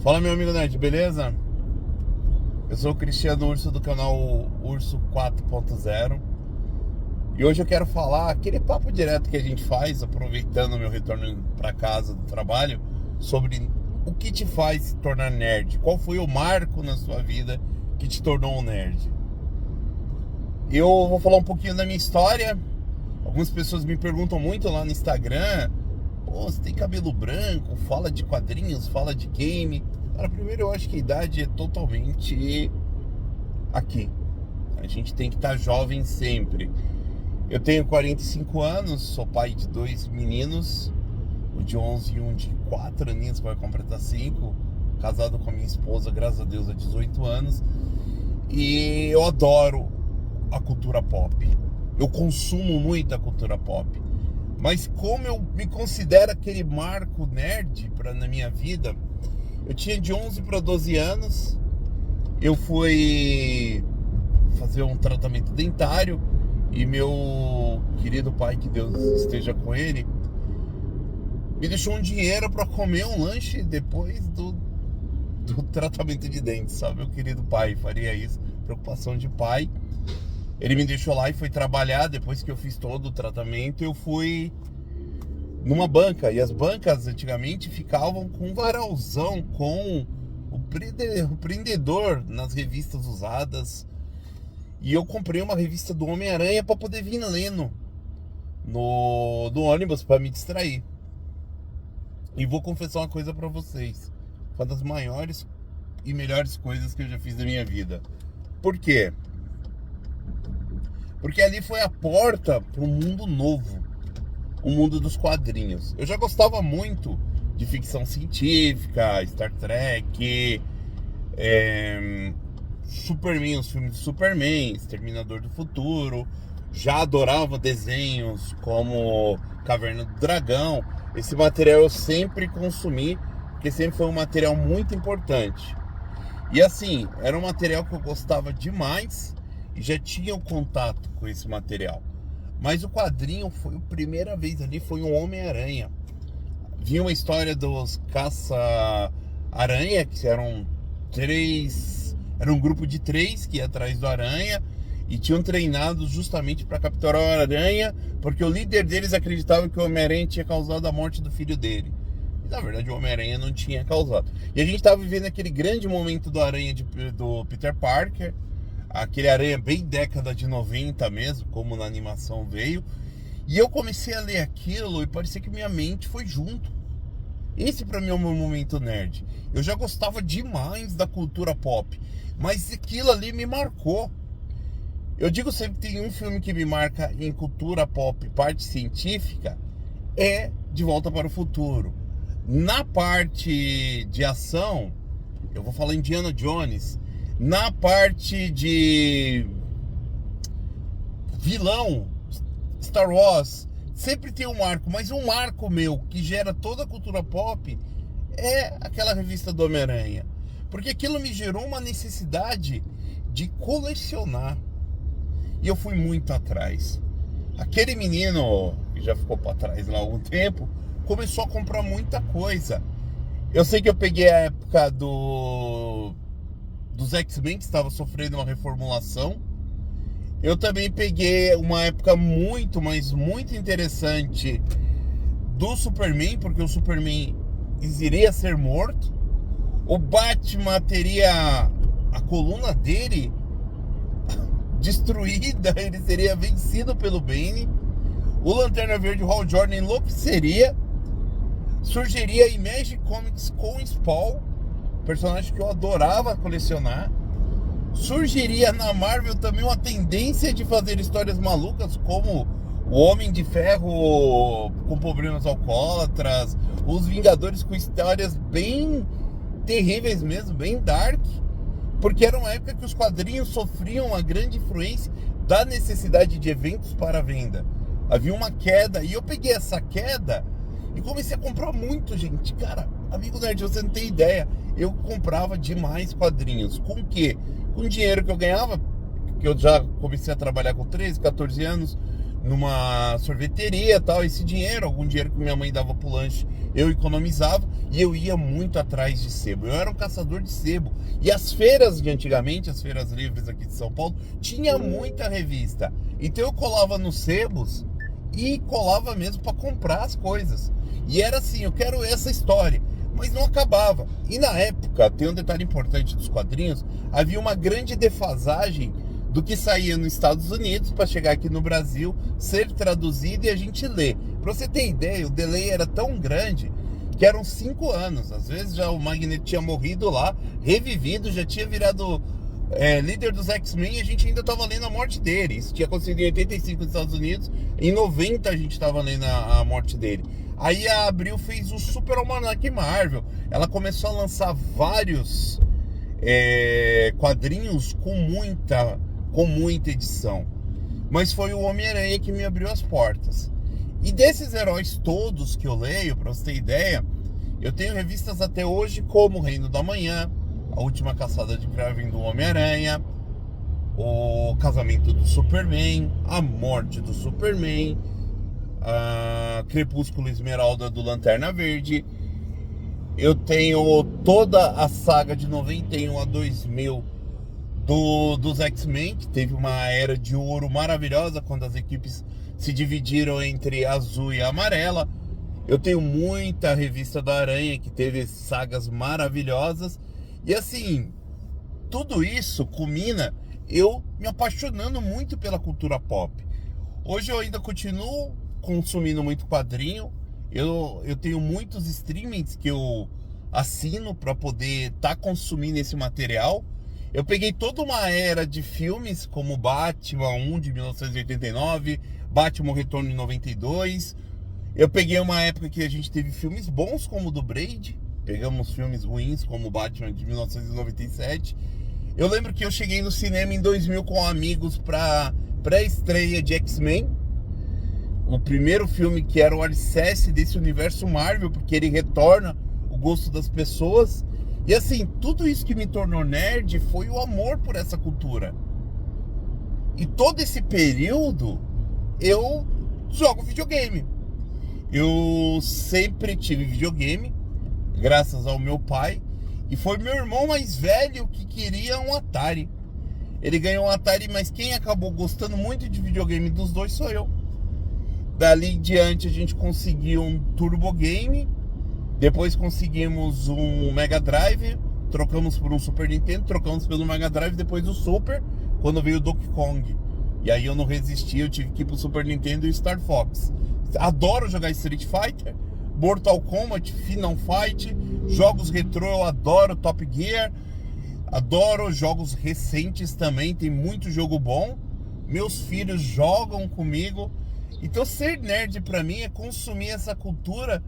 Fala, meu amigo Nerd, beleza? Eu sou o Cristiano Urso do canal Urso 4.0 e hoje eu quero falar aquele papo direto que a gente faz, aproveitando o meu retorno para casa do trabalho, sobre o que te faz se tornar nerd. Qual foi o marco na sua vida que te tornou um nerd? Eu vou falar um pouquinho da minha história. Algumas pessoas me perguntam muito lá no Instagram: pô, você tem cabelo branco, fala de quadrinhos, fala de game. Cara, primeiro eu acho que a idade é totalmente aqui. A gente tem que estar jovem sempre. Eu tenho 45 anos, sou pai de dois meninos, um de 11 e um de 4 aninhos, vai completar 5. Casado com a minha esposa, graças a Deus, há 18 anos. E eu adoro a cultura pop. Eu consumo muito a cultura pop. Mas como eu me considero aquele marco nerd na minha vida, eu tinha de 11 para 12 anos, eu fui fazer um tratamento dentário e meu querido pai, que Deus esteja com ele, me deixou um dinheiro para comer um lanche depois do tratamento de dentes, sabe? Meu querido pai faria isso, preocupação de pai. Ele me deixou lá e foi trabalhar. Depois que eu fiz todo o tratamento, eu fui numa banca, e as bancas antigamente ficavam com um varalzão com o prendedor nas revistas usadas, e eu comprei uma revista do Homem-Aranha para poder vir lendo no ônibus para me distrair. E vou confessar uma coisa para vocês: uma das maiores e melhores coisas que eu já fiz na minha vida. Por quê? Porque ali foi a porta para um mundo novo, o mundo dos quadrinhos. Eu já gostava muito de ficção científica, Star Trek, Superman, os filmes de Superman, Exterminador do Futuro. Já adorava desenhos como Caverna do Dragão. Esse material eu sempre consumi, porque sempre foi um material muito importante. E assim, era um material que eu gostava demais e já tinha o contato com esse material. Mas o quadrinho foi a primeira vez ali, foi um Homem-Aranha. Vinha uma história dos Caça-Aranha, que eram três. Era um grupo de 3 que ia atrás do Aranha e tinham treinado justamente para capturar o Aranha, porque o líder deles acreditava que o Homem-Aranha tinha causado a morte do filho dele. E na verdade o Homem-Aranha não tinha causado. E a gente estava vivendo aquele grande momento do Aranha do Peter Parker. Aquele Aranha bem década de 90 mesmo, como na animação veio. E eu comecei a ler aquilo e parecia que minha mente foi junto. Esse pra mim é o meu momento nerd. Eu já gostava demais da cultura pop, mas aquilo ali me marcou. Eu digo sempre que tem um filme que me marca em cultura pop, parte científica, é De Volta para o Futuro. Na parte de ação, eu vou falar Indiana Jones. Na parte de vilão, Star Wars, sempre tem um marco, mas um marco meu que gera toda a cultura pop é aquela revista do Homem-Aranha. Porque aquilo me gerou uma necessidade de colecionar. E eu fui muito atrás. Aquele menino que já ficou para trás lá há algum tempo começou a comprar muita coisa. Eu sei que eu peguei a época dos X-Men, que estava sofrendo uma reformulação. Eu também peguei uma época muito, mas muito interessante do Superman, porque o Superman iria ser morto. O Batman teria a coluna dele destruída, ele seria vencido pelo Bane. O Lanterna Verde, o Hal Jordan, enlouqueceria. Surgiria a Image Comics com Spawn, personagem que eu adorava colecionar. Surgiria na Marvel também uma tendência de fazer histórias malucas, como o Homem de Ferro com problemas alcoólatras, os Vingadores com histórias bem terríveis mesmo, bem dark, porque era uma época que os quadrinhos sofriam uma grande influência da necessidade de eventos para venda. Havia uma queda, e eu peguei essa queda e comecei a comprar muito, gente. Cara, amigo nerd, você não tem ideia. Eu comprava demais quadrinhos. Com o quê? Com o dinheiro que eu ganhava, que eu já comecei a trabalhar com 13, 14 anos, numa sorveteria e tal. Esse dinheiro, algum dinheiro que minha mãe dava pro lanche, eu economizava e eu ia muito atrás de sebo. Eu era um caçador de sebo. E as feiras de antigamente, as feiras livres aqui de São Paulo, tinha muita revista. Então eu colava nos sebos e colava mesmo para comprar as coisas. E era assim, eu quero essa história. Mas não acabava. E na época, tem um detalhe importante dos quadrinhos, havia uma grande defasagem do que saía nos Estados Unidos para chegar aqui no Brasil, ser traduzido e a gente ler. Para você ter ideia, o delay era tão grande que eram 5 anos. Às vezes já o Magneto tinha morrido lá, revivido, já tinha virado líder dos X-Men e a gente ainda estava lendo a morte dele. Isso tinha acontecido em 85 nos Estados Unidos, em 90 a gente estava lendo a morte dele. Aí a Abril fez o Super Almanac Marvel. Ela começou a lançar vários quadrinhos com muita edição. Mas foi o Homem-Aranha que me abriu as portas. E desses heróis todos que eu leio, pra você ter ideia, eu tenho revistas até hoje como O Reino da Manhã, A Última Caçada de Kraven do Homem-Aranha, O Casamento do Superman, A Morte do Superman, a Crepúsculo Esmeralda do Lanterna Verde. Eu tenho toda a saga de 91 a 2000 dos X-Men, que teve uma era de ouro maravilhosa, quando as equipes se dividiram entre azul e amarela. Eu tenho muita revista da Aranha, que teve sagas maravilhosas. E assim, tudo isso culmina eu me apaixonando muito pela cultura pop. Hoje eu ainda continuo consumindo muito quadrinho. Eu tenho muitos streamings que eu assino para poder estar consumindo esse material. Eu peguei toda uma era de filmes, como Batman 1 de 1989, Batman Retorno de 92. Eu peguei uma época que a gente teve filmes bons, como o do Blade. Pegamos filmes ruins, como o Batman de 1997. Eu lembro que eu cheguei no cinema em 2000 com amigos para pré-estreia de X-Men. O primeiro filme que era o alicerce desse universo Marvel, porque ele retorna o gosto das pessoas. E assim, tudo isso que me tornou nerd foi o amor por essa cultura. E todo esse período eu jogo videogame. Eu sempre tive videogame, graças ao meu pai. E foi meu irmão mais velho que queria um Atari. Ele ganhou um Atari, mas quem acabou gostando muito de videogame dos dois sou eu. Dali em diante a gente conseguiu um Turbo Game. Depois conseguimos um Mega Drive. Trocamos por um Super Nintendo. Trocamos pelo Mega Drive, depois do Super, quando veio o Donkey Kong. E aí eu não resisti, eu tive que ir pro Super Nintendo e Star Fox. Adoro jogar Street Fighter, Mortal Kombat, Final Fight, jogos retrô, eu adoro Top Gear. Adoro jogos recentes também, tem muito jogo bom. Meus filhos jogam comigo. Então ser nerd pra mim é consumir essa cultura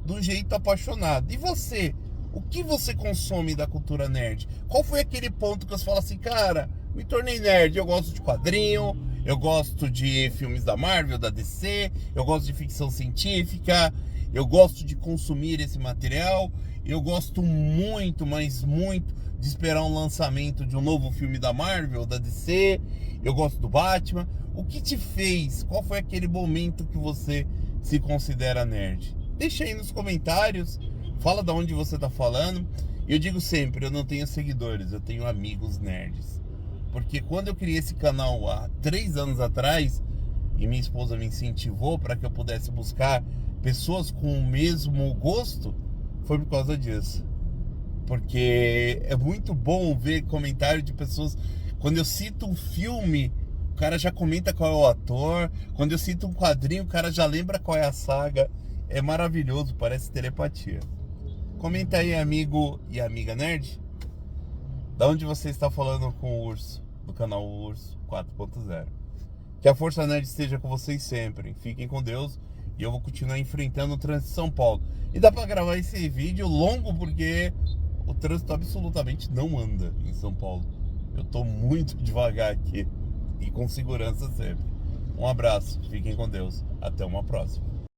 de um jeito apaixonado. E você? O que você consome da cultura nerd? Qual foi aquele ponto que você fala assim, cara, me tornei nerd, eu gosto de quadrinho, eu gosto de filmes da Marvel, da DC, eu gosto de ficção científica, eu gosto de consumir esse material, eu gosto muito, mas muito, de esperar um lançamento de um novo filme da Marvel, da DC, eu gosto do Batman. O que te fez? Qual foi aquele momento que você se considera nerd? Deixa aí nos comentários, fala de onde você tá falando. Eu digo sempre, eu não tenho seguidores, eu tenho amigos nerds. Porque quando eu criei esse canal há 3 anos atrás, e minha esposa me incentivou para que eu pudesse buscar pessoas com o mesmo gosto, foi por causa disso. Porque é muito bom ver comentário de pessoas. Quando eu cito um filme, o cara já comenta qual é o ator. Quando eu cito um quadrinho, o cara já lembra qual é a saga. É maravilhoso, parece telepatia. Comenta aí, amigo e amiga nerd. Da onde você está falando com o Urso, do canal Urso 4.0. Que a Força Nerd esteja com vocês sempre. Fiquem com Deus. E eu vou continuar enfrentando o trânsito de São Paulo. E dá pra gravar esse vídeo longo porque o trânsito absolutamente não anda em São Paulo. Eu tô muito devagar aqui. E com segurança sempre. Um abraço. Fiquem com Deus. Até uma próxima.